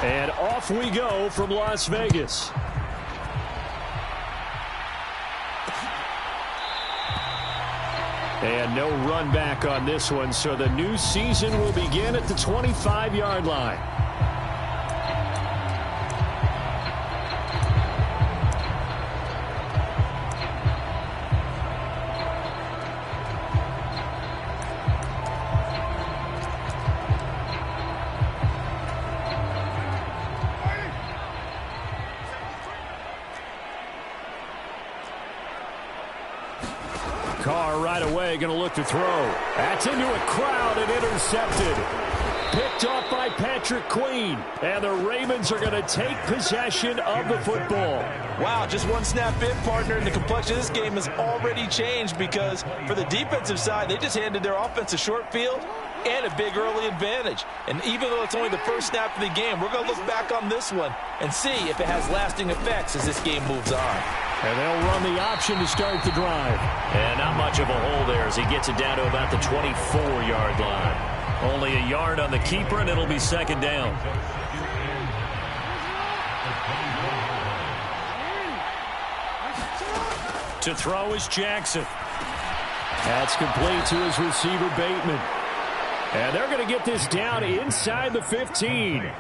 And off we go from Las Vegas. And no run back on this one, so the new season will begin at the 25-yard line. Carr right away going to look to throw. That's into a crowd and intercepted. Picked off by Patrick Queen. And the Ravens are going to take possession of the football. Wow, just one snap in, partner, and the complexion of this game has already changed because for the defensive side, they just handed their offense a short field and a big early advantage. And even though it's only the first snap of the game, we're going to look back on this one and see if it has lasting effects as this game moves on. And they'll run the option to start the drive. And not much of a hole there as he gets it down to about the 24-yard line. Only a yard on the keeper, and it'll be second down. To throw is Jackson. That's complete to his receiver, Bateman. And they're going to get this down inside the 15.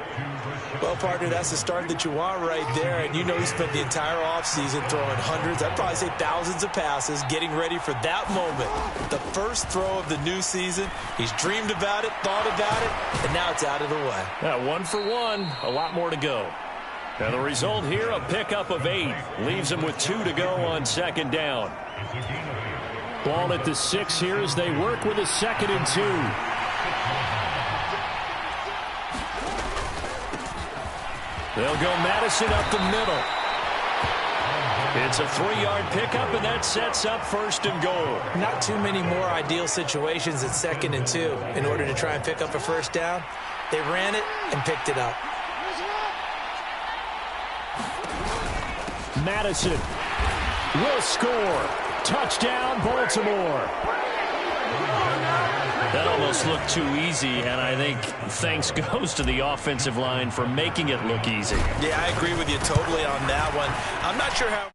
Well, partner, that's the start that you want right there. And you know he spent the entire offseason throwing hundreds, I'd probably say thousands of passes, getting ready for that moment. The first throw of the new season. He's dreamed about it, thought about it, and now it's out of the way. Yeah, 1 for 1. A lot more to go. And the result here, a pickup of 8. Leaves him with 2 to go on second down. Ball at the 6 here as they work with a 2nd and 2. They'll go Madison up the middle. It's a 3-yard pickup, and that sets up 1st and goal. Not too many more ideal situations at 2nd and 2 in order to try and pick up a first down. They ran it and picked it up. Madison will score. Touchdown, Baltimore. That almost looked too easy, and I think thanks goes to the offensive line for making it look easy. Yeah, I agree with you totally on that one. I'm not sure how...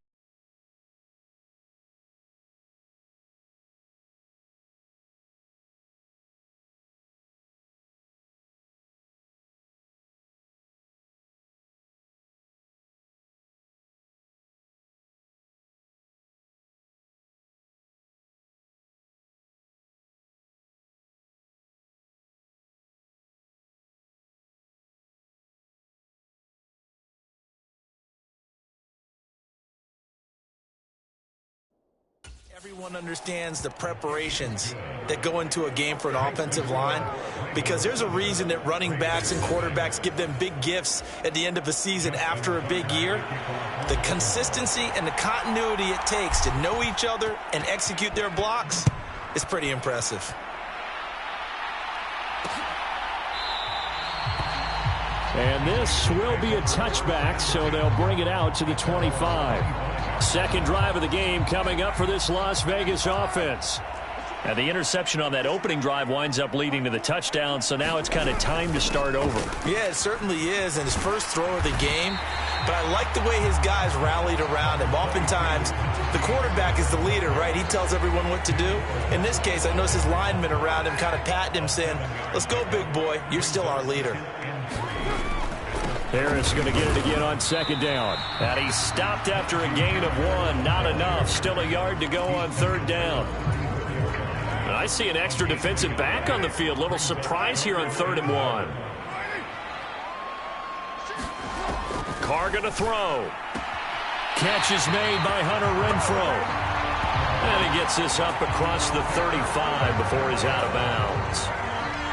Everyone understands the preparations that go into a game for an offensive line because there's a reason that running backs and quarterbacks give them big gifts at the end of a season after a big year. The consistency and the continuity it takes to know each other and execute their blocks is pretty impressive. And this will be a touchback, so they'll bring it out to the 25. Second drive of the game coming up for this Las Vegas offense. And the interception on that opening drive winds up leading to the touchdown, so now it's kind of time to start over. Yeah, it certainly is, and his first throw of the game. But I like the way his guys rallied around him. Oftentimes, the quarterback is the leader, right? He tells everyone what to do. In this case, I noticed his linemen around him kind of patting him, saying, "Let's go, big boy. You're still our leader." Harris going to get it again on second down. And he stopped after a gain of 1. Not enough. Still a yard to go on third down. And I see an extra defensive back on the field. Little surprise here on 3rd and 1. Carr going to throw. Catch is made by Hunter Renfrow. And he gets this up across the 35 before he's out of bounds.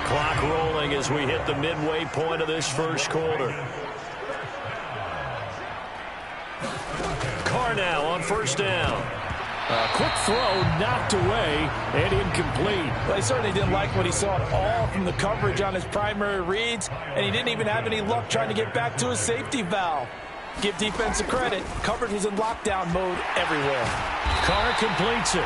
Clock rolling as we hit the midway point of this first quarter. Carr now on first down. A quick throw knocked away and incomplete. Well, he certainly didn't like what he saw at all from the coverage on his primary reads, and he didn't even have any luck trying to get back to his safety valve. Give defensive credit. Coverage was in lockdown mode everywhere. Carr completes it.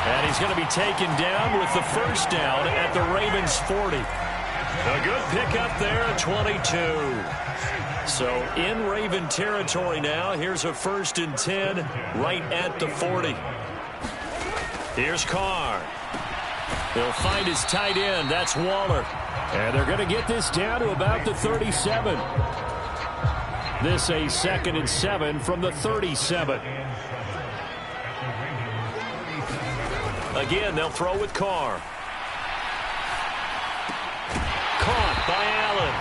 And he's going to be taken down with the first down at the Ravens 40. A good pickup there at 22. So in Raven territory now. Here's a 1st and 10 right at the 40. Here's Carr. He'll find his tight end. That's Waller. And they're going to get this down to about the 37. This a 2nd and 7 from the 37. Again, they'll throw with Carr. Caught by Allen.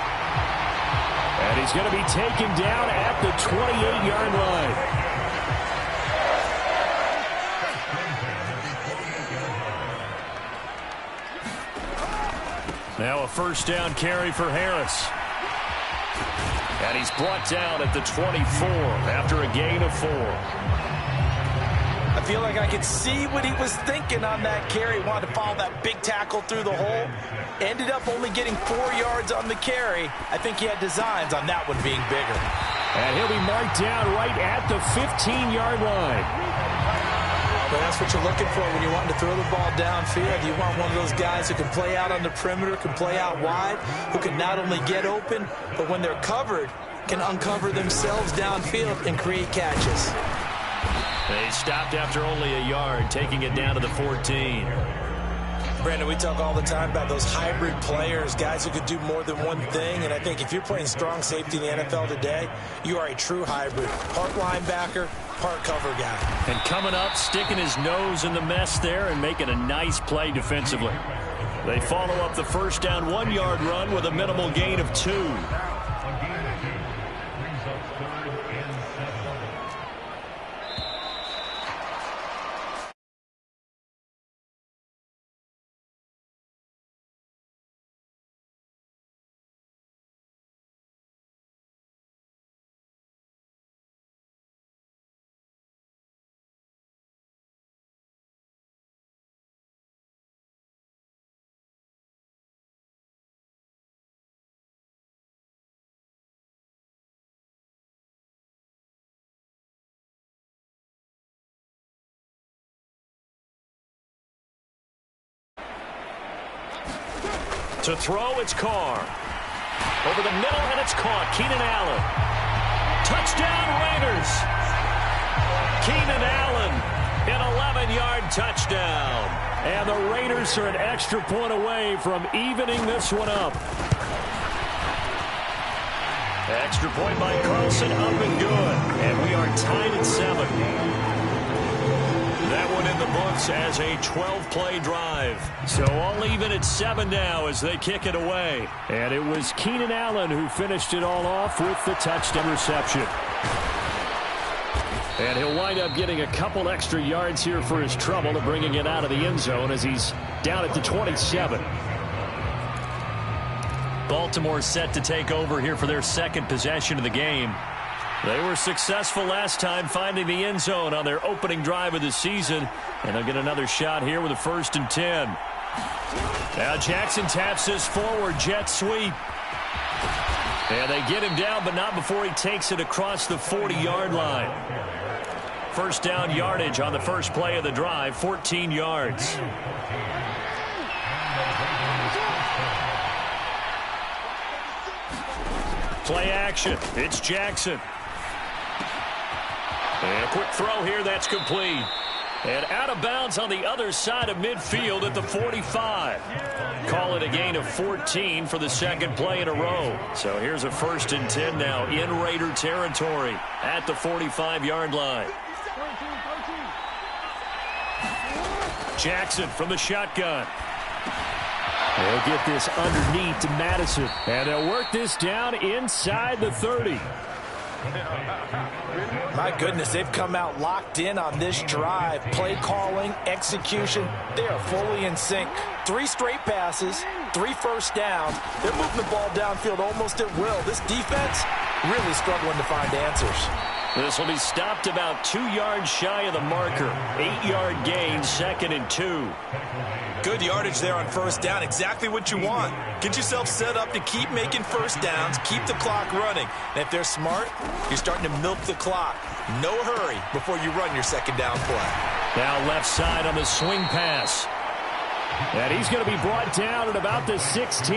And he's going to be taken down at the 28-yard line. Now a 1st down carry for Harris. And he's brought down at the 24 after a gain of 4. I feel like I could see what he was thinking on that carry. Wanted to follow that big tackle through the hole. Ended up only getting 4 yards on the carry. I think he had designs on that one being bigger. And he'll be marked down right at the 15-yard line. But that's what you're looking for when you're wanting to throw the ball downfield. You want one of those guys who can play out on the perimeter, can play out wide, who can not only get open, but when they're covered, can uncover themselves downfield and create catches. They stopped after only a yard, taking it down to the 14. Brandon, we talk all the time about those hybrid players, guys who could do more than one thing. And I think if you're playing strong safety in the NFL today, you are a true hybrid. Part linebacker, part cover guy. And coming up, sticking his nose in the mess there and making a nice play defensively. They follow up the 1st down 1-yard run with a minimal gain of 2. To throw, it's Carr. Over the middle, and it's caught. Keenan Allen. Touchdown, Raiders. Keenan Allen, an 11-yard touchdown. And the Raiders are an extra point away from evening this one up. Extra point by Carlson, up and good. And we are tied at 7. That one in the books as a 12-play drive. So all even at 7 now as they kick it away. And it was Keenan Allen who finished it all off with the touchdown reception. And he'll wind up getting a couple extra yards here for his trouble to bringing it out of the end zone as he's down at the 27. Baltimore set to take over here for their 2nd possession of the game. They were successful last time finding the end zone on their opening drive of the season. And they'll get another shot here with a 1st and 10. Now Jackson taps this forward jet sweep. And they get him down, but not before he takes it across the 40-yard line. 1st down yardage on the first play of the drive, 14 yards. Play action. It's Jackson. And a quick throw here, that's complete. And out of bounds on the other side of midfield at the 45. Call it a gain of 14 for the 2nd play in a row. So here's a 1st and 10 now in Raider territory at the 45-yard line. Jackson from the shotgun. They'll get this underneath to Madison. And they'll work this down inside the 30. My goodness, they've come out locked in on this drive. Play calling, execution, they are fully in sync. 3 straight passes, 3 first downs. They're moving the ball downfield almost at will. This defense really struggling to find answers. This will be stopped about 2 yards shy of the marker. 8-yard gain, 2nd and 2. Good yardage there on 1st down. Exactly what you want. Get yourself set up to keep making 1st downs, keep the clock running. And if they're smart, you're starting to milk the clock. No hurry before you run your 2nd down play. Now left side on the swing pass. And he's going to be brought down at about the 16.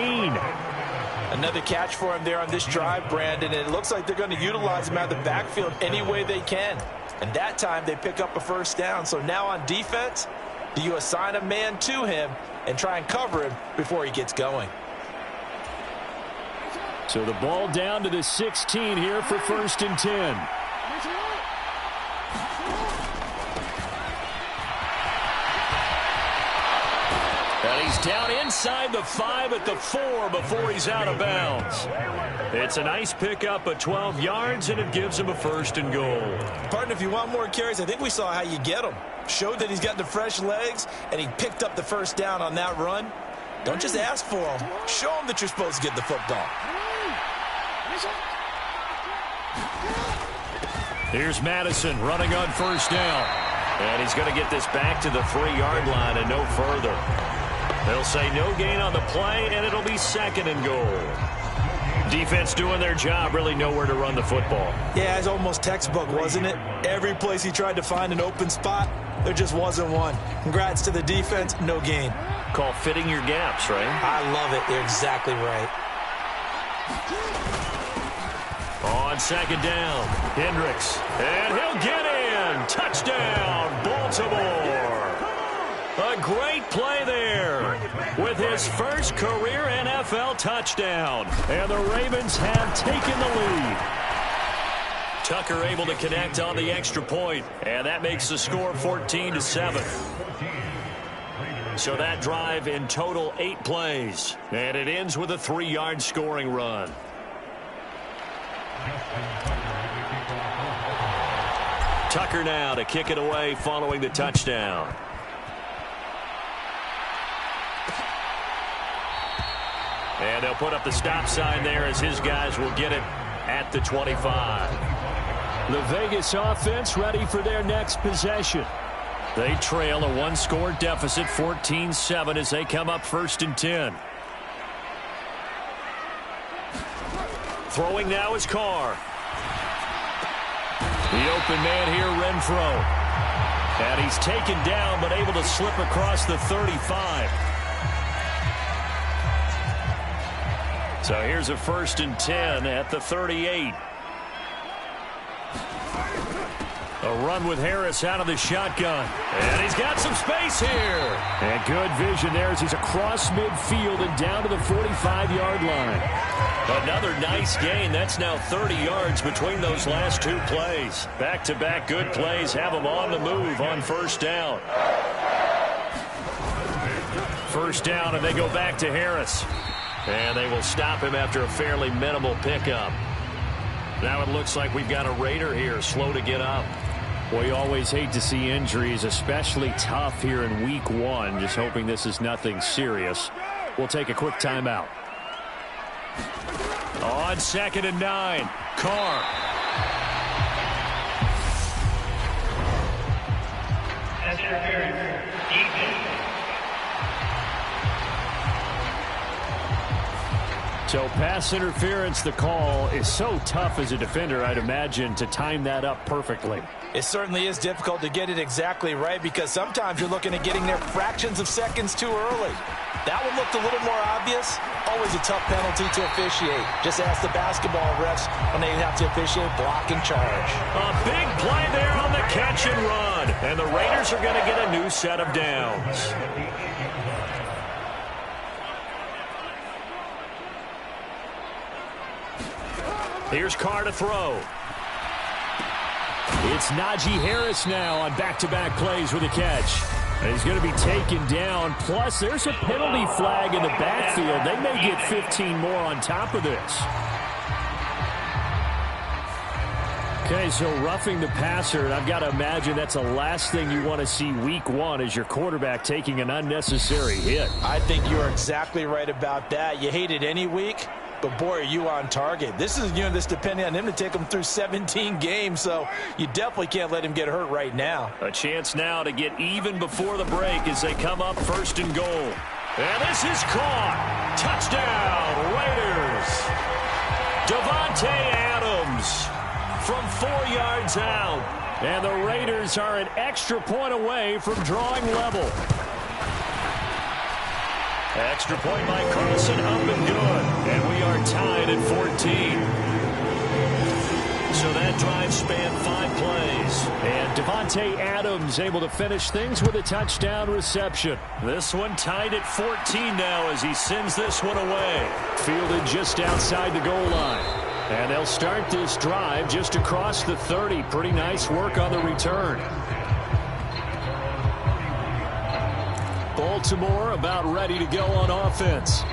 Another catch for him there on this drive, Brandon. And it looks like they're going to utilize him out of the backfield any way they can. And that time they pick up a first down. So now on defense, do you assign a man to him and try and cover him before he gets going? So the ball down to the 16 here for 1st and 10. And he's down inside the 5 at the 4 before he's out of bounds. It's a nice pickup of 12 yards, and it gives him a 1st and goal. Partner, if you want more carries, I think we saw how you get him. Showed that he's got the fresh legs, and he picked up the first down on that run. Don't just ask for him. Show him that you're supposed to get the football. Here's Madison running on 1st down. And he's going to get this back to the 3-yard line and no further. They'll say no gain on the play, and it'll be 2nd and goal. Defense doing their job, really nowhere to run the football. Yeah, it's almost textbook, wasn't it? Every place he tried to find an open spot, there just wasn't one. Congrats to the defense, no gain. Call fitting your gaps, right? I love it. You're exactly right. On 2nd down, Hendricks. And he'll get in. Touchdown, Baltimore. A great play there with his first career NFL touchdown. And the Ravens have taken the lead. Tucker able to connect on the extra point. And that makes the score 14-7. So that drive in total 8 plays. And it ends with a 3-yard scoring run. Tucker now to kick it away following the touchdown. And they'll put up the stop sign there as his guys will get it at the 25. The Vegas offense ready for their next possession. They trail a 1-score deficit, 14-7, as they come up 1st and 10. Throwing now is Carr. The open man here, Renfro. And he's taken down, but able to slip across the 35. So here's a 1st and 10 at the 38. A run with Harris out of the shotgun. And he's got some space here. And good vision there as he's across midfield and down to the 45-yard line. Another nice gain. That's now 30 yards between those last 2 plays. Back-to-back good plays have them on the move on 1st down. 1st down, and they go back to Harris. And they will stop him after a fairly minimal pickup. Now it looks like we've got a Raider here, slow to get up. Well, you always hate to see injuries, especially tough here in week 1. Just hoping this is nothing serious. We'll take a quick timeout. On 2nd and 9, Carr. So pass interference, the call is so tough as a defender, I'd imagine, to time that up perfectly. It certainly is difficult to get it exactly right because sometimes you're looking at getting there fractions of seconds too early. That one looked a little more obvious. Always a tough penalty to officiate. Just ask the basketball refs when they have to officiate block and charge. A big play there on the catch and run. And the Raiders are going to get a new set of downs. Here's Carr to throw. It's Najee Harris now on back-to-back plays with a catch. And he's going to be taken down. Plus, there's a penalty flag in the backfield. They may get 15 more on top of this. Okay, so roughing the passer, and I've got to imagine that's the last thing you want to see week 1 is your quarterback taking an unnecessary hit. I think you're exactly right about that. You hate it any week, but boy, are you on target. This is, this depending on him to take him through 17 games, so you definitely can't let him get hurt right now. A chance now to get even before the break as they come up 1st and goal. And this is caught. Touchdown, Raiders. Davante Adams from 4 yards out. And the Raiders are an extra point away from drawing level. Extra point by Carlson, up and good. And we are tied at 14. So that drive spanned 5 plays. And Devontae Adams able to finish things with a touchdown reception. This one tied at 14 now as he sends this one away. Fielded just outside the goal line. And they'll start this drive just across the 30. Pretty nice work on the return. Baltimore about ready to go on offense.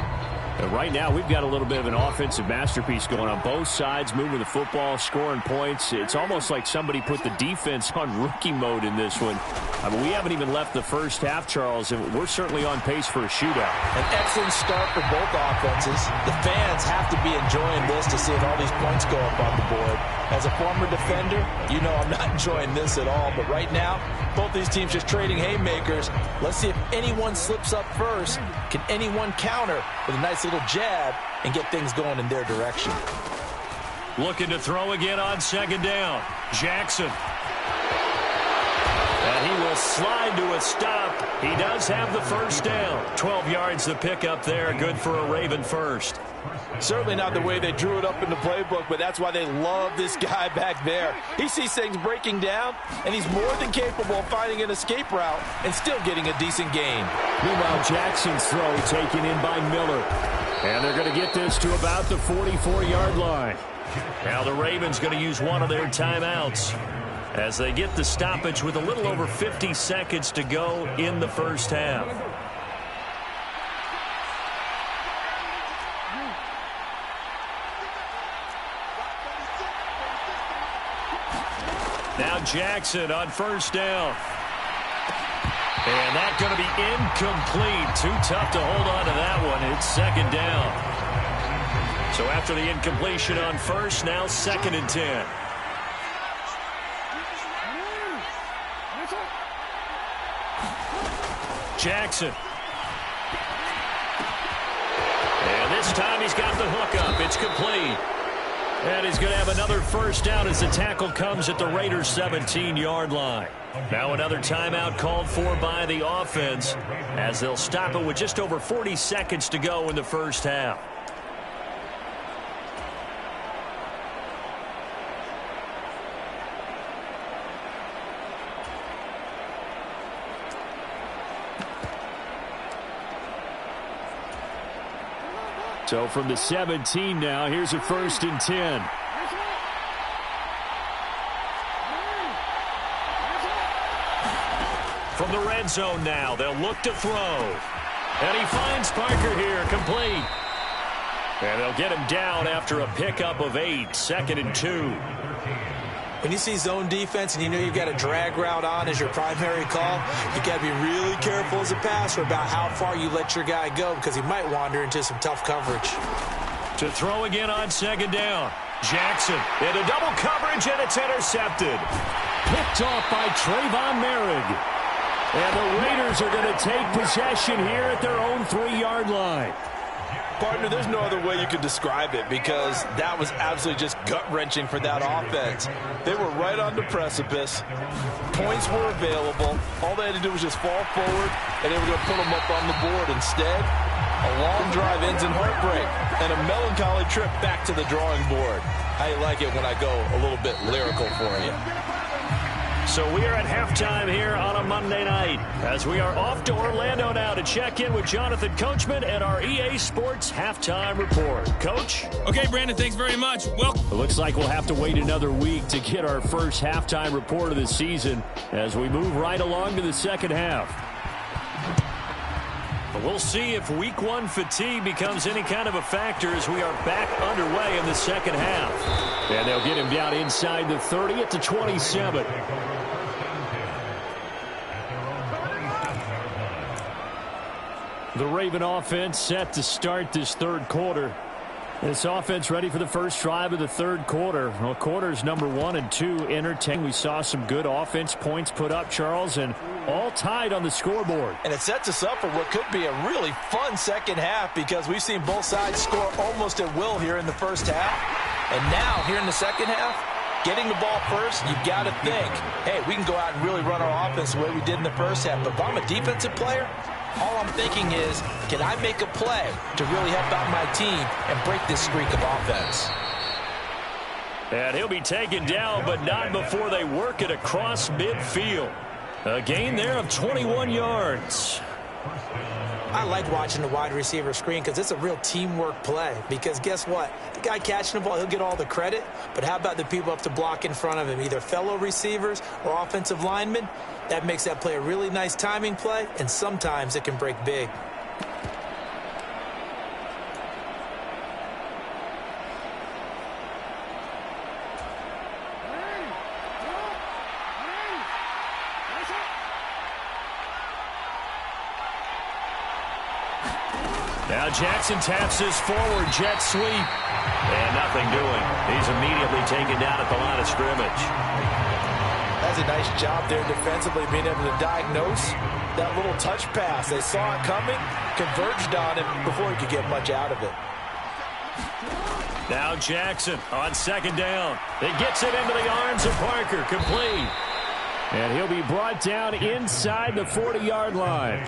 And right now, we've got a little bit of an offensive masterpiece going on both sides, moving the football, scoring points. It's almost like somebody put the defense on rookie mode in this one. I mean, we haven't even left the first half, Charles, and we're certainly on pace for a shootout. An excellent start for both offenses. The fans have to be enjoying this to see all these points go up on the board. As a former defender, you know I'm not enjoying this at all. But right now, both these teams just trading haymakers. Let's see if anyone slips up first. Can anyone counter with a nice little jab and get things going in their direction? Looking to throw again on second down. Jackson. And he will slide to a stop. He does have the first down. 12 yards the pickup there. Good for a Raven first. Certainly not the way they drew it up in the playbook, but that's why they love this guy back there. He sees things breaking down, and he's more than capable of finding an escape route and still getting a decent gain. Meanwhile, Jackson's throw taken in by Miller. And they're going to get this to about the 44-yard line. Now the Ravens going to use one of their timeouts as they get the stoppage with a little over 50 seconds to go in the first half. Now Jackson on first down. And that's going to be incomplete. Too tough to hold on to that one. It's second down. So after the incompletion on first, now 2nd and 10. Jackson. And this time he's got the hook up. It's complete. And he's going to have another first down as the tackle comes at the Raiders' 17-yard line. Now another timeout called for by the offense as they'll stop it with just over 40 seconds to go in the first half. So from the 17 now, here's a 1st and 10. From the red zone now, they'll look to throw. And he finds Parker here, complete. And they'll get him down after a pickup of 8, 2nd and 2. When you see zone defense and you know you've got a drag route on as your primary call, you got to be really careful as a passer about how far you let your guy go because he might wander into some tough coverage. To throw again on second down. Jackson into double coverage, and it's intercepted. Picked off by Trayvon Merrick. And the Raiders are going to take possession here at their own 3-yard line. Partner, there's no other way you could describe it because that was absolutely just gut-wrenching for that offense. They were right on the precipice. Points were available. All they had to do was just fall forward, and they were going to put them up on the board. Instead, a long drive ends in heartbreak and a melancholy trip back to the drawing board. How you like it when I go a little bit lyrical for you? So we are at halftime here on a Monday night as we are off to Orlando now to check in with Jonathan Coachman and our EA Sports Halftime Report. Coach? Okay, Brandon, thanks very much. Well, it looks like we'll have to wait another week to get our first halftime report of the season as we move right along to the second half. We'll see if week 1 fatigue becomes any kind of a factor as we are back underway in the second half. And they'll get him down inside the 30 at the 27. The Raven offense set to start this third quarter. This offense ready for the first drive of the third quarter. Well, quarters number 1 and 2 entertaining. We saw some good offense points put up, Charles, and all tied on the scoreboard. And it sets us up for what could be a really fun second half because we've seen both sides score almost at will here in the first half. And now, here in the second half, getting the ball first, you've got to think, hey, we can go out and really run our offense the way we did in the first half. But if I'm a defensive player, All I'm thinking is, can I make a play to really help out my team and break this streak of offense? And he'll be taken down, but not before they work it across midfield. A gain there of 21 yards. I like watching the wide receiver screen because it's a real teamwork play. Because guess what? The guy catching the ball, he'll get all the credit. But how about the people up to block in front of him, either fellow receivers or offensive linemen? That makes that play a really nice timing play, and sometimes it can break big. Now Jackson taps his forward jet sweep. And nothing doing. He's immediately taken down at the line of scrimmage. That's a nice job there defensively, being able to diagnose that little touch pass. They saw it coming, converged on him before he could get much out of it. Now Jackson on second down. It gets it into the arms of Parker. Complete. And he'll be brought down inside the 40-yard line.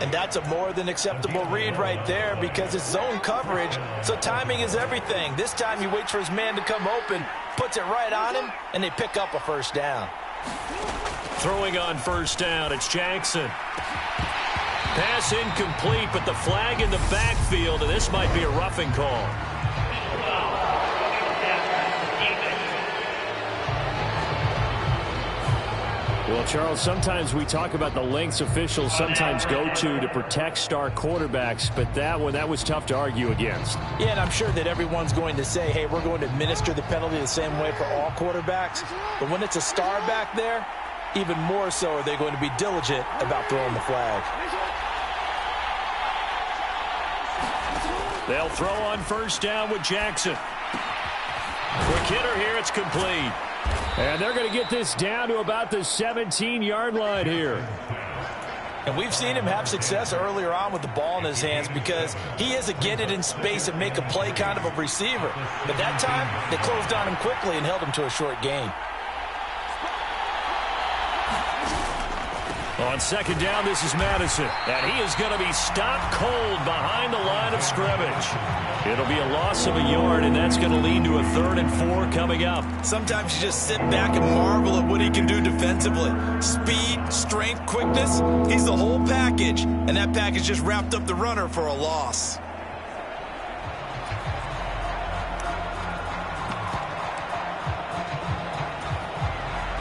And that's a more than acceptable read right there because it's zone coverage, so timing is everything. This time he waits for his man to come open, puts it right on him, and they pick up a first down. Throwing on first down, it's Jackson. Pass incomplete, but the flag in the backfield, and this might be a roughing call. Well, Charles, sometimes we talk about the lengths officials sometimes go to protect star quarterbacks, but that was tough to argue against. Yeah, and I'm sure that everyone's going to say, hey, we're going to administer the penalty the same way for all quarterbacks. But when it's a star back there, even more so are they going to be diligent about throwing the flag. They'll throw on first down with Jackson. Quick hitter here, it's complete. And they're going to get this down to about the 17-yard line here. And we've seen him have success earlier on with the ball in his hands because he is a get it in space and make a play kind of a receiver. But that time, they closed on him quickly and held him to a short gain. On second down, this is Madison. And he is going to be stopped cold behind the line of scrimmage. It'll be a loss of a yard, and that's going to lead to a 3rd and 4 coming up. Sometimes you just sit back and marvel at what he can do defensively. Speed, strength, quickness, he's the whole package. And that package just wrapped up the runner for a loss.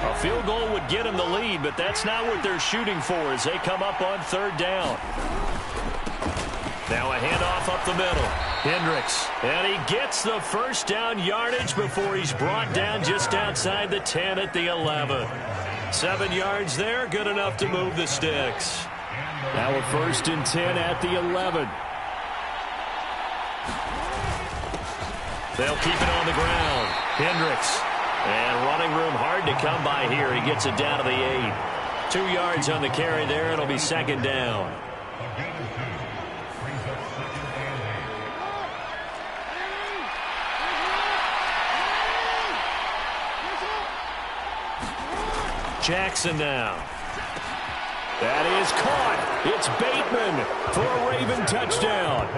A field goal would get him the lead, but that's not what they're shooting for as they come up on 3rd down. Now a handoff up the middle. Hendricks, and he gets the first down yardage before he's brought down just outside the 10 at the 11. 7 yards there, good enough to move the sticks. Now a 1st and 10 at the 11. They'll keep it on the ground. Hendricks, and running room hard to come by here. He gets it down to the 8. 2 yards on the carry there. It'll be 2nd down. Jackson now. That is caught. It's Bateman for a Raven touchdown.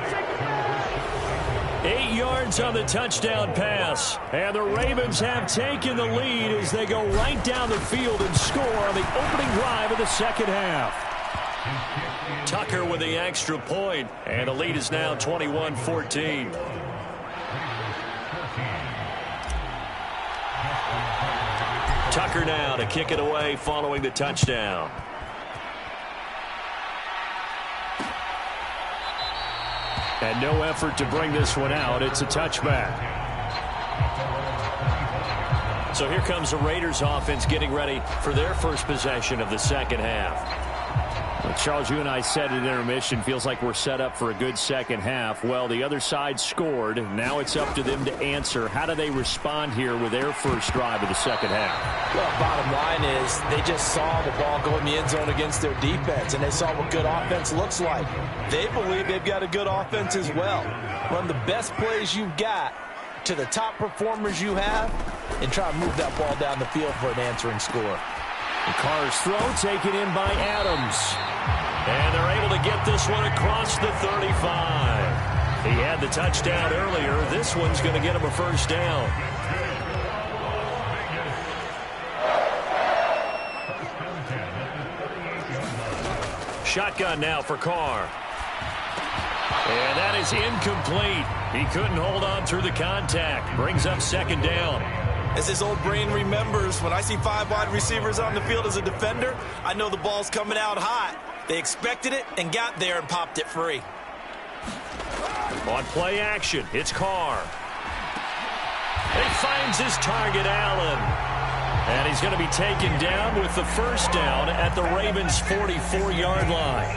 8 yards on the touchdown pass. And the Ravens have taken the lead as they go right down the field and score on the opening drive of the second half. Tucker with the extra point, and the lead is now 21-14. Tucker now to kick it away following the touchdown. And no effort to bring this one out. It's a touchback. So here comes the Raiders offense getting ready for their first possession of the second half. Well, Charles, you and I said at intermission, feels like we're set up for a good second half. Well, the other side scored. Now it's up to them to answer. How do they respond here with their first drive of the second half? Well, bottom line is they just saw the ball go in the end zone against their defense, and they saw what good offense looks like. They believe they've got a good offense as well. Run the best plays you've got to the top performers you have and try to move that ball down the field for an answering score. The Carr's throw taken in by Adams. And get this one across the 35. He had the touchdown earlier. This one's going to get him a first down. Shotgun now for Carr. And that is incomplete. He couldn't hold on through the contact. Brings up second down. As his old brain remembers, when I see 5 wide receivers on the field as a defender, I know the ball's coming out hot. They expected it and got there and popped it free. On play action, it's Carr. He finds his target, Allen. And he's going to be taken down with the first down at the Ravens' 44-yard line.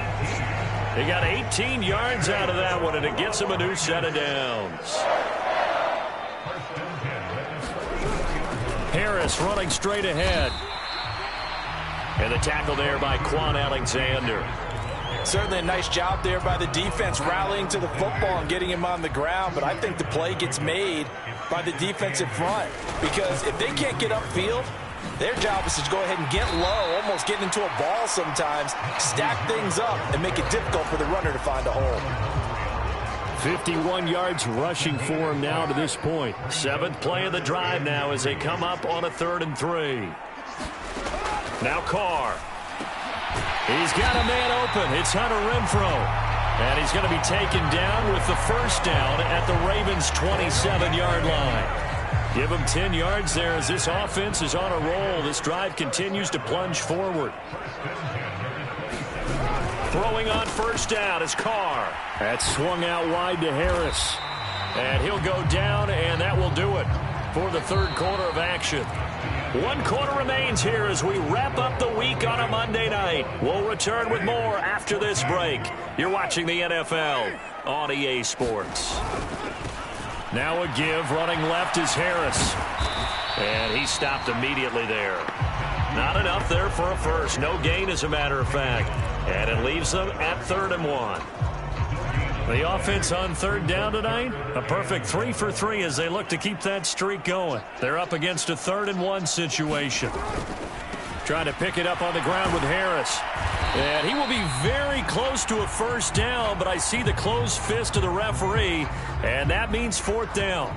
He got 18 yards out of that one, and it gets him a new set of downs. Harris running straight ahead. And the tackle there by Quan Alexander. Certainly a nice job there by the defense rallying to the football and getting him on the ground, but I think the play gets made by the defensive front because if they can't get upfield, their job is to go ahead and get low, almost get into a ball sometimes, stack things up, and make it difficult for the runner to find a hole. 51 yards rushing for him now to this point. 7th play of the drive now as they come up on a 3rd and 3. Now Carr. He's got a man open. It's Hunter Renfrow. And he's going to be taken down with the first down at the Ravens' 27-yard line. Give him 10 yards there as this offense is on a roll. This drive continues to plunge forward. Throwing on first down is Carr. That's swung out wide to Harris. And he'll go down, and that will do it for the 3rd quarter of action. 1 quarter remains here as we wrap up the week on a Monday night. We'll return with more after this break. You're watching the NFL on EA Sports. Now a give, running left is Harris. And he stopped immediately there. Not enough there for a first. No gain, as a matter of fact. And it leaves them at 3rd and 1. The offense on 3rd down tonight, a perfect 3 for 3 as they look to keep that streak going. They're up against a 3rd and 1 situation. Trying to pick it up on the ground with Harris. And he will be very close to a first down, but I see the closed fist of the referee, and that means 4th down.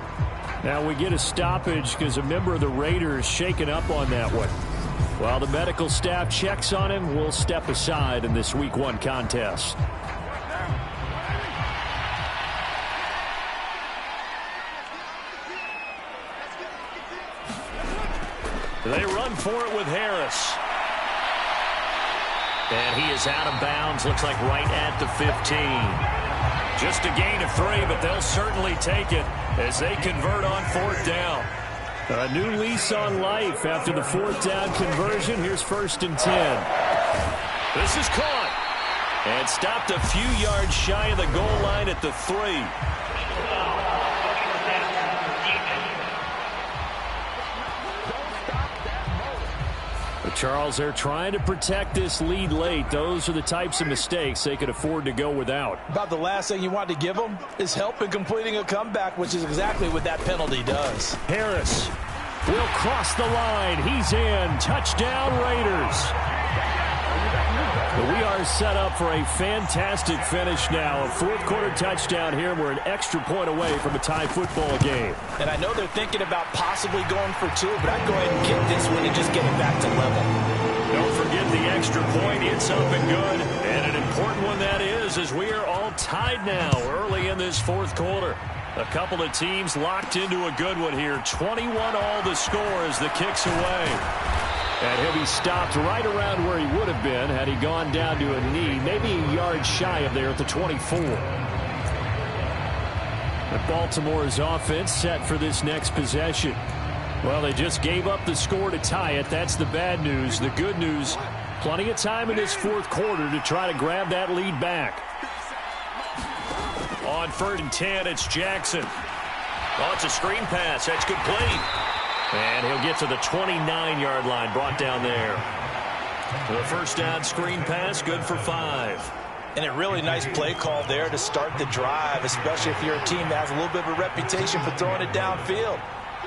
Now we get a stoppage because a member of the Raiders shaken up on that one. While the medical staff checks on him, we'll step aside in this Week 1 contest. They run for it with Harris. And he is out of bounds, looks like right at the 15. Just a gain of 3, but they'll certainly take it as they convert on 4th down. A new lease on life after the 4th down conversion. Here's 1st and 10. This is caught. And stopped a few yards shy of the goal line at the 3. Charles, they're trying to protect this lead late. Those are the types of mistakes they could afford to go without. About the last thing you want to give them is help in completing a comeback, which is exactly what that penalty does. Harris will cross the line. He's in. Touchdown, Raiders. But we are set up for a fantastic finish now. A 4th quarter touchdown here. We're an extra point away from a tie football game. And I know they're thinking about possibly going for 2, but I'd go ahead and kick this one and just get it back to level. Don't forget the extra point. It's up and good. And an important one that is, as we are all tied now early in this 4th quarter. A couple of teams locked into a good one here. 21 all the score as the kick's away. And he'll be stopped right around where he would have been had he gone down to a knee, maybe a yard shy of there at the 24. But Baltimore's offense set for this next possession. Well, they just gave up the score to tie it. That's the bad news. The good news, plenty of time in this 4th quarter to try to grab that lead back. On 3rd and 10, it's Jackson. Oh, it's a screen pass. That's complete. And he'll get to the 29-yard line, brought down there. The first down screen pass, good for 5. And a really nice play call there to start the drive, especially if you're a team that has a little bit of a reputation for throwing it downfield.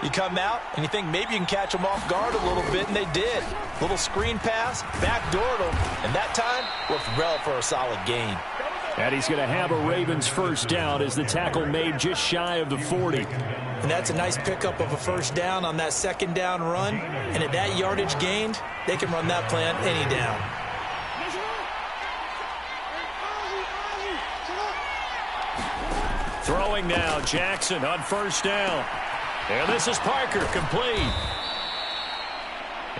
You come out and you think maybe you can catch them off guard a little bit, and they did. Little screen pass, backdoored them, and that time worked well for a solid gain. And he's going to have a Ravens first down as the tackle made just shy of the 40. And that's a nice pickup of a first down on that second down run. And at that yardage gained, they can run that play on any down. Throwing now, Jackson on first down. And this is Parker, complete.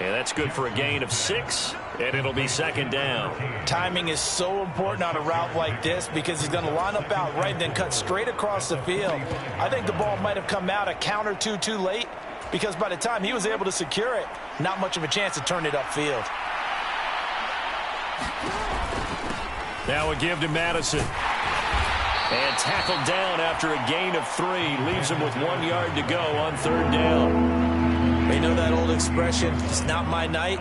And that's good for a gain of 6, and it'll be second down. Timing is so important on a route like this because he's going to line up out right and then cut straight across the field. I think the ball might have come out a count or two too late because by the time he was able to secure it, not much of a chance to turn it upfield. Now a give to Madison. And tackled down after a gain of 3. Leaves him with 1 yard to go on third down. You know that old expression, it's not my night?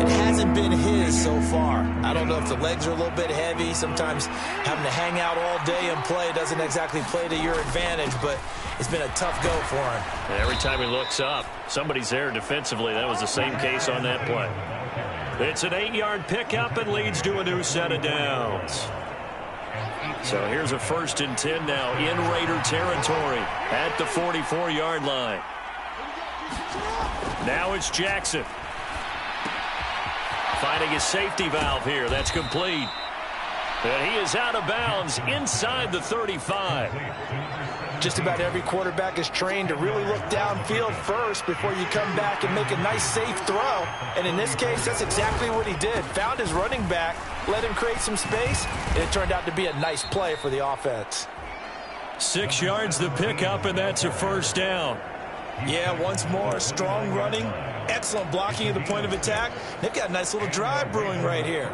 It hasn't been his so far. I don't know if the legs are a little bit heavy. Sometimes having to hang out all day and play doesn't exactly play to your advantage, but it's been a tough go for him. And every time he looks up, somebody's there defensively. That was the same case on that play. It's an 8-yard pickup and leads to a new set of downs. So here's a 1st and 10 now in Raider territory at the 44-yard line. Now it's Jackson. Finding his safety valve here. That's complete. And he is out of bounds inside the 35. Just about every quarterback is trained to really look downfield first before you come back and make a nice, safe throw. And in this case, that's exactly what he did. Found his running back, let him create some space, and it turned out to be a nice play for the offense. 6 yards the pickup, and that's a first down. Yeah, once more, strong running, excellent blocking at the point of attack. They've got a nice little drive brewing right here.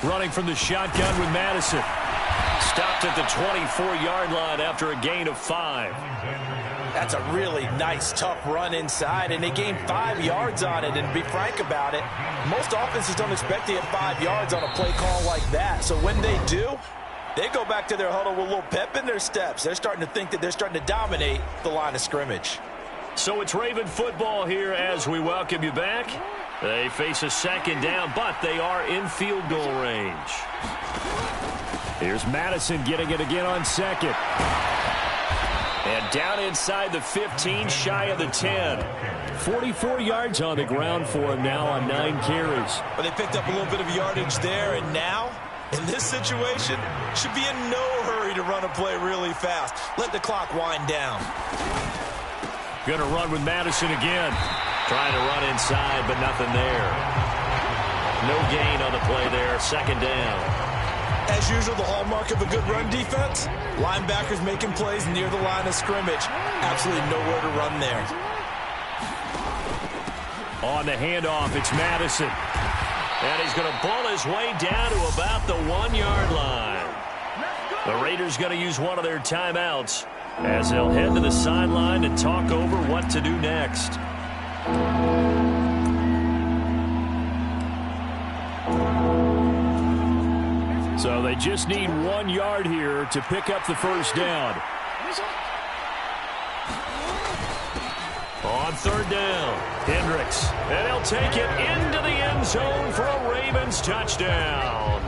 Running from the shotgun with Madison. Stopped at the 24-yard line after a gain of 5. That's a really nice, tough run inside, and they gained 5 yards on it. And to be frank about it, most offenses don't expect to get 5 yards on a play call like that. So when they do, they go back to their huddle with a little pep in their steps. They're starting to think that they're starting to dominate the line of scrimmage. So it's Raven football here as we welcome you back. They face a second down, but they are in field goal range. Here's Madison getting it again on second. And down inside the 15, shy of the 10. 44 yards on the ground for him now on 9 carries. But they picked up a little bit of yardage there, and now, in this situation, should be in no hurry to run a play really fast. Let the clock wind down. Going to run with Madison again. Trying to run inside, but nothing there. No gain on the play there. Second down. As usual, the hallmark of a good run defense, linebackers making plays near the line of scrimmage. Absolutely nowhere to run there. On the handoff, it's Madison. And he's going to bull his way down to about the 1-yard line. The Raiders going to use one of their timeouts as they'll head to the sideline to talk over what to do next. So they just need 1 yard here to pick up the first down. On third down, Hendricks. And he'll take it into the end zone for a Ravens touchdown.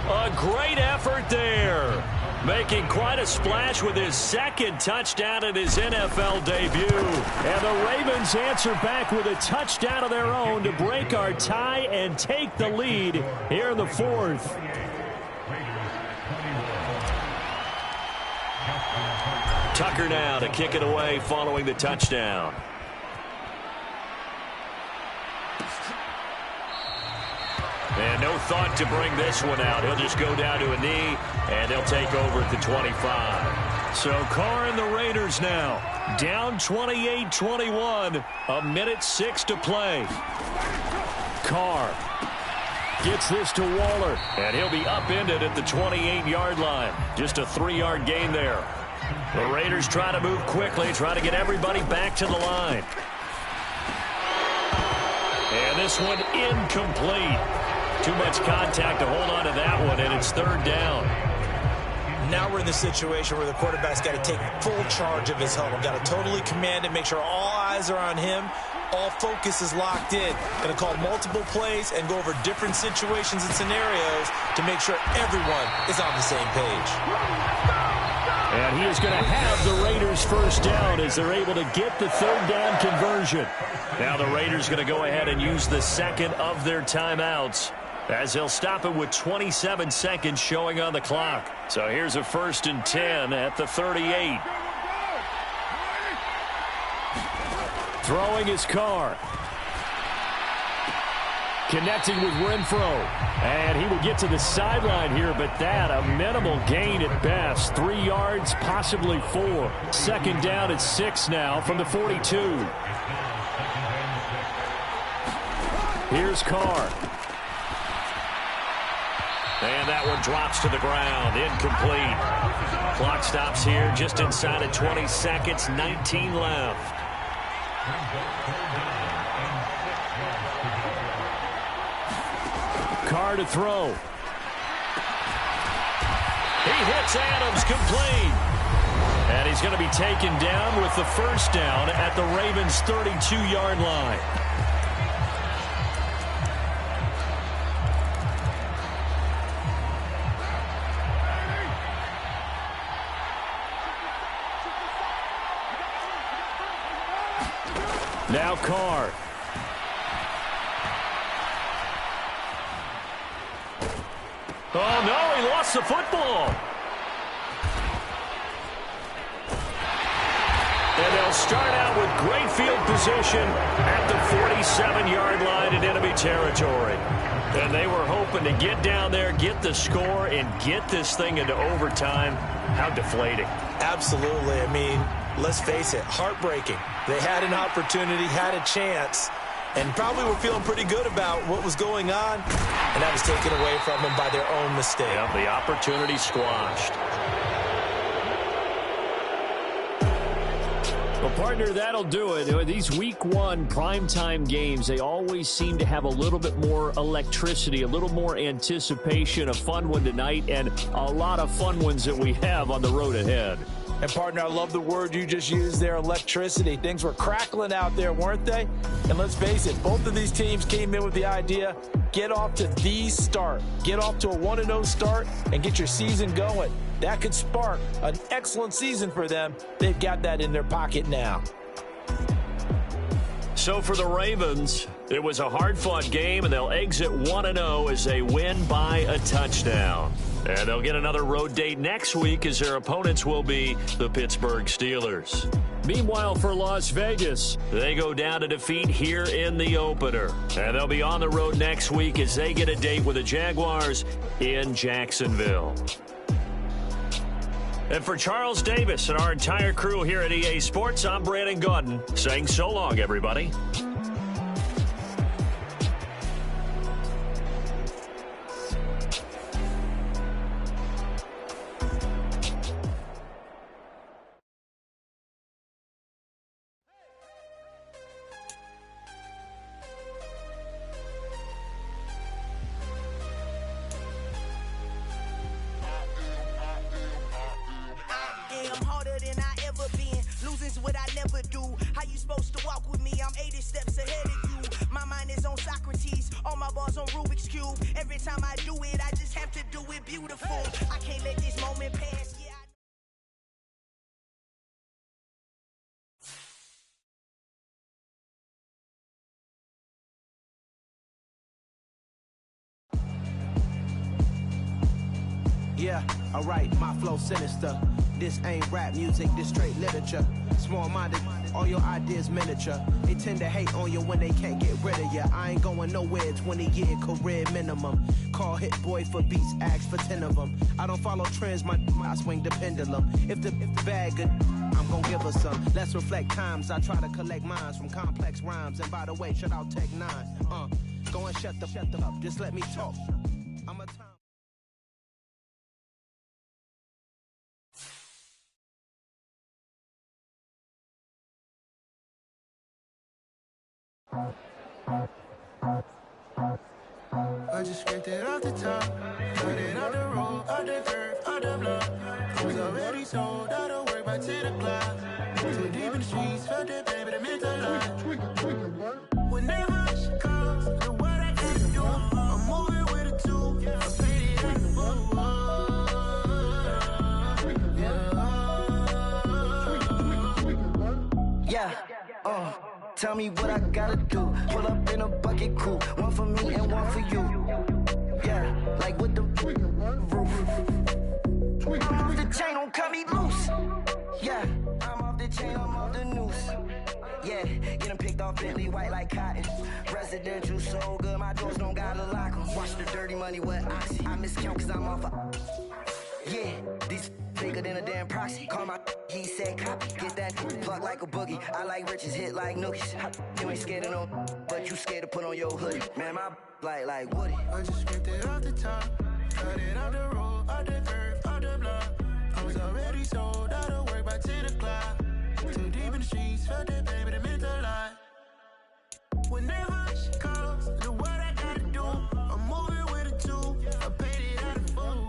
A great effort there. Making quite a splash with his second touchdown in his NFL debut. And the Ravens answer back with a touchdown of their own to break our tie and take the lead here in the fourth. Tucker now to kick it away following the touchdown. And no thought to bring this one out. He'll just go down to a knee, and they'll take over at the 25. So Carr and the Raiders now down 28-21. A minute 6 to play. Carr gets this to Waller, and he'll be upended at the 28-yard line. Just a 3-yard gain there. The Raiders try to move quickly, try to get everybody back to the line. And this one incomplete. Too much contact to hold on to that one, and it's third down. Now we're in the situation where the quarterback's got to take full charge of his huddle. Got to totally command it, make sure all eyes are on him. All focus is locked in. Going to call multiple plays and go over different situations and scenarios to make sure everyone is on the same page. And he is going to have the Raiders first down as they're able to get the third down conversion. Now the Raiders going to go ahead and use the second of their timeouts as they'll stop it with 27 seconds showing on the clock. So here's a 1st and 10 at the 38. Throwing his Carr. Connecting with Renfro. And he will get to the sideline here, but that a minimal gain at best. 3 yards, possibly 4. Second down at 6 now from the 42. Here's Carr. And that one drops to the ground. Incomplete. Clock stops here just inside of 20 seconds. 19 left. Carr to throw. He hits Adams complete. And he's going to be taken down with the first down at the Ravens' 32-yard line. Now Carr. Oh, no, he lost the football. And they'll start out with great field position at the 47-yard line in enemy territory. And they were hoping to get down there, get the score, and get this thing into overtime. How deflating. Absolutely. I mean, let's face it, heartbreaking. They had an opportunity, had a chance, and probably were feeling pretty good about what was going on, and that was taken away from them by their own mistake. Yep, the opportunity squashed. Well, partner, that'll do it. These week 1 primetime games, they always seem to have a little bit more electricity, a little more anticipation. A fun one tonight, and a lot of fun ones that we have on the road ahead. And, partner, I love the word you just used there, electricity. Things were crackling out there, weren't they? And let's face it, both of these teams came in with the idea, get off to the start. Get off to a 1-0 start and get your season going. That could spark an excellent season for them. They've got that in their pocket now. So for the Ravens, it was a hard-fought game, and they'll exit 1-0 as they win by a touchdown. And they'll get another road date next week as their opponents will be the Pittsburgh Steelers. Meanwhile, for Las Vegas, they go down to defeat here in the opener. And they'll be on the road next week as they get a date with the Jaguars in Jacksonville. And for Charles Davis and our entire crew here at EA Sports, I'm Brandon Gaudin saying so long, everybody. Harder than I ever been. Losing's what I never do. How you supposed to Yeah, alright, my flow sinister. This ain't rap music, this straight literature. Small-minded, all your ideas miniature. They tend to hate on you when they can't get rid of you. I ain't going nowhere, 20-year career minimum. Call Hit Boy for beats, ask for 10 of them. I don't follow trends, I swing the pendulum. If the bag good, I'm gon' give her some. Let's reflect times, I try to collect minds from complex rhymes. And by the way, shout out Tech 9. Go and shut the up, just let me talk. I'm a time. I just scraped it off the top, put it on the road, on the curve, on the block. I was already sold, I don't work by 10 o'clock. Too deep in the streets, felt that baby, the mental line. Whenever she calls, the what I gotta do, I'm moving with a two, I paid it out the book. Yeah, tell me what I gotta do. Pull up in a bucket coupe, one for me and one for you. Yeah, like with the roof. I'm off the chain, don't cut me loose. Yeah, I'm off the chain, I'm off the noose. Yeah, getting picked off Bentley, white like cotton. Residential so good, my doors don't gotta lock 'em. Watch the dirty money with oxy. I miscount cause I'm off a... Yeah, these bigger than a damn proxy. Call my he said copy. Get that plug like a boogie. I like riches, hit like nookies. You ain't scared of no, but you scared to put on your hoodie. Man, my like Woody. I just scraped it off the top, cut it on the road, on the curve, on the block. I was already sold, I don't work by 10 o'clock. Too deep in the streets, felt that baby, the mental line. Whenever she calls, the what I gotta do, I'm moving with a two, I paid it out of full.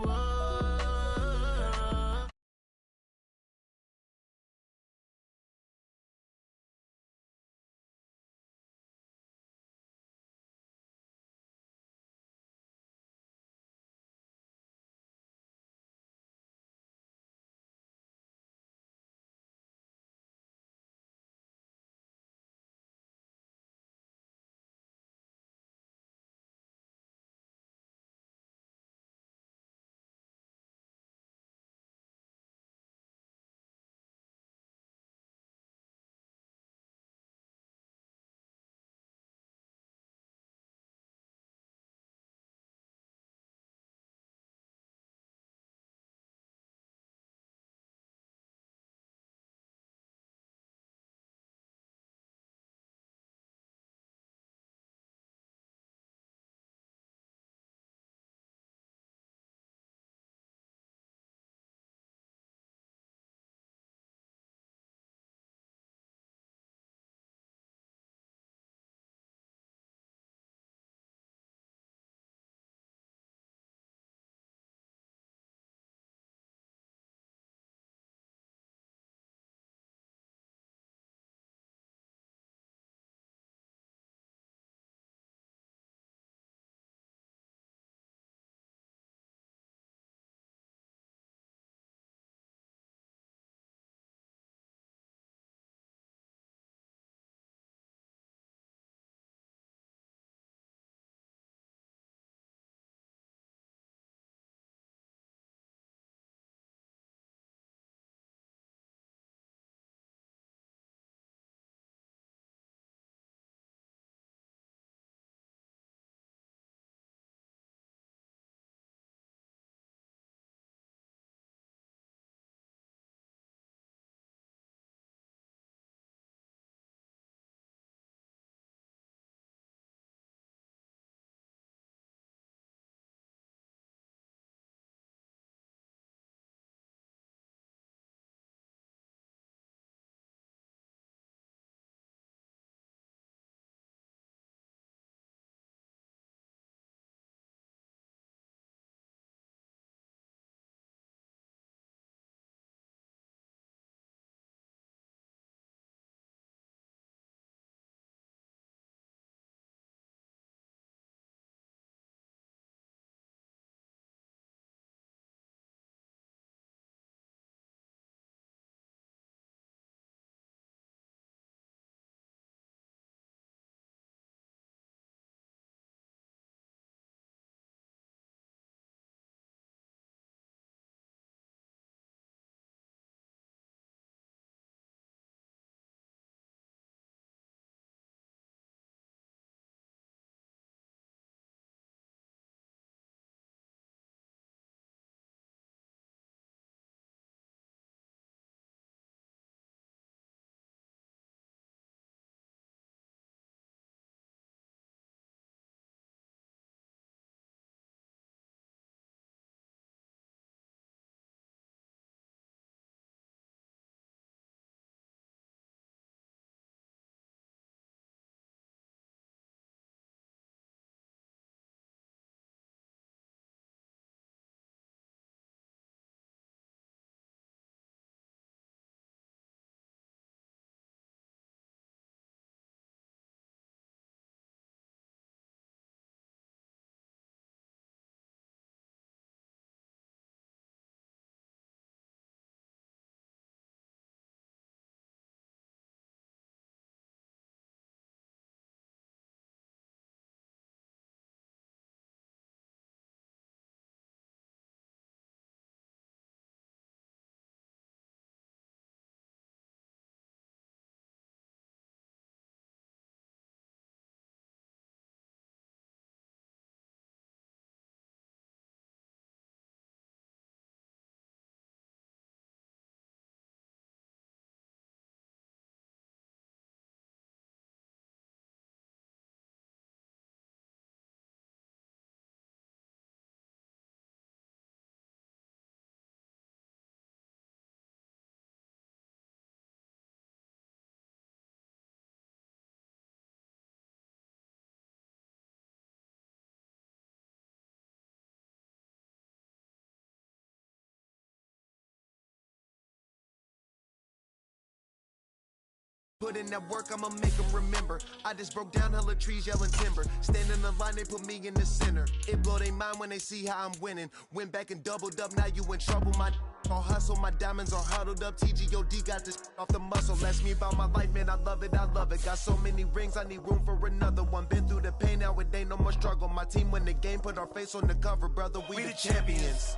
put in that work, I'ma make them remember. I just broke down hella trees, yelling timber. Stand in the line, they put me in the center. It blow their mind when they see how I'm winning. Went back and doubled up, now you in trouble. My all hustle, my diamonds are huddled up. TGOD got this off the muscle. Ask me about my life, man, I love it, I love it. Got so many rings, I need room for another one. Been through the pain, now it ain't no more struggle. My team win the game, put our face on the cover, brother. We the champions.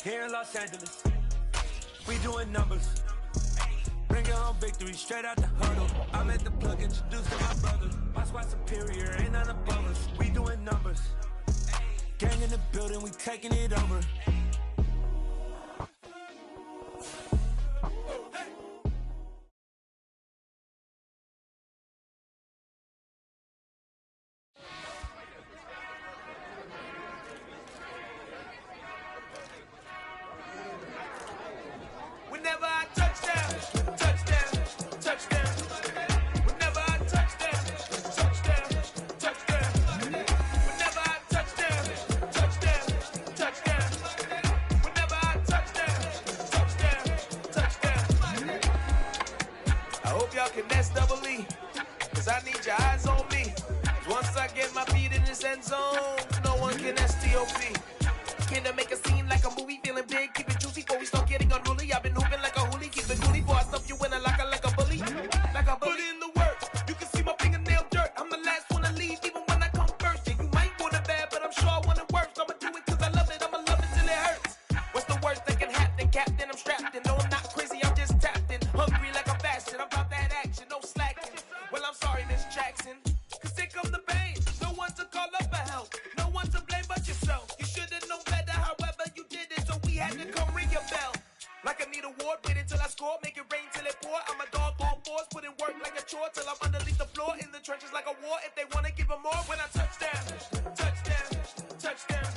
Here in Los Angeles, we doing numbers. Bringing home victory straight out the huddle. I'm at the plug, introduced to my brother. My squad superior, ain't none above us. We doing numbers. Gang in the building, we taking it over. Whenever I touchdown, touchdown, touchdown. Whenever I touchdown, touchdown, touchdown. Whenever I touchdown, touchdown, touchdown. Whenever I touchdown, touchdown, touchdown. I hope y'all can nest double E, cause I need your eyes on me. Once I get my feet in this end zone, no one can STOP. Can to make a scene like a movie, feeling big, keep it juicy before we start getting unruly. I've been hooping like a hoolie, keep it coolie before I stuff you in a locker like a bully. Like a bully. Put in the work, you can see my fingernail dirt. I'm the last one to leave, even when I come first. Yeah, you might want it bad, but I'm sure I want it worse. I'ma do it cause I love it, I'ma love it till it hurts. What's the worst that can happen, Captain? I'm strapped in, no I'm not crazy, I'm just tapped in. Hungry like I'm fasting, I'm about that action, no slacking. Well, I'm sorry, Miss Jackson, cause here come the pain. No one to call up for help, no one to blame but yourself. You should've known better, however you did it, so we had to come ring your bell. Like I need a ward, wait until I score, make it rain till it pour. I'm a dog on fours, put in work like a chore till I'm underneath the floor, in the trenches like a war. If they wanna give them more, when I touchdown, touchdown, touchdown.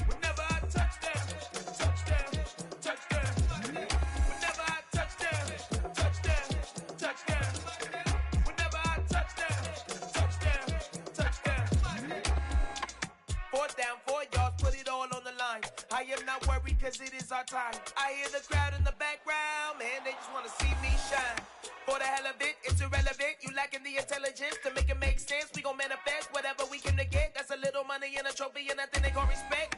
Whenever I touchdown, touchdown, touchdown. Whenever I touchdown, touchdown, touchdown. Whenever I touchdown, touchdown, touchdown. 4th down, 4 yards, put it all on the line. I am not worried cause it is our time. I hear the crowd in the background, man, they just wanna see me shine. For the hell of it, it's irrelevant. You lacking the intelligence to make it make sense. We gon' manifest whatever we can to get. That's a little money and a trophy and nothing they call respect.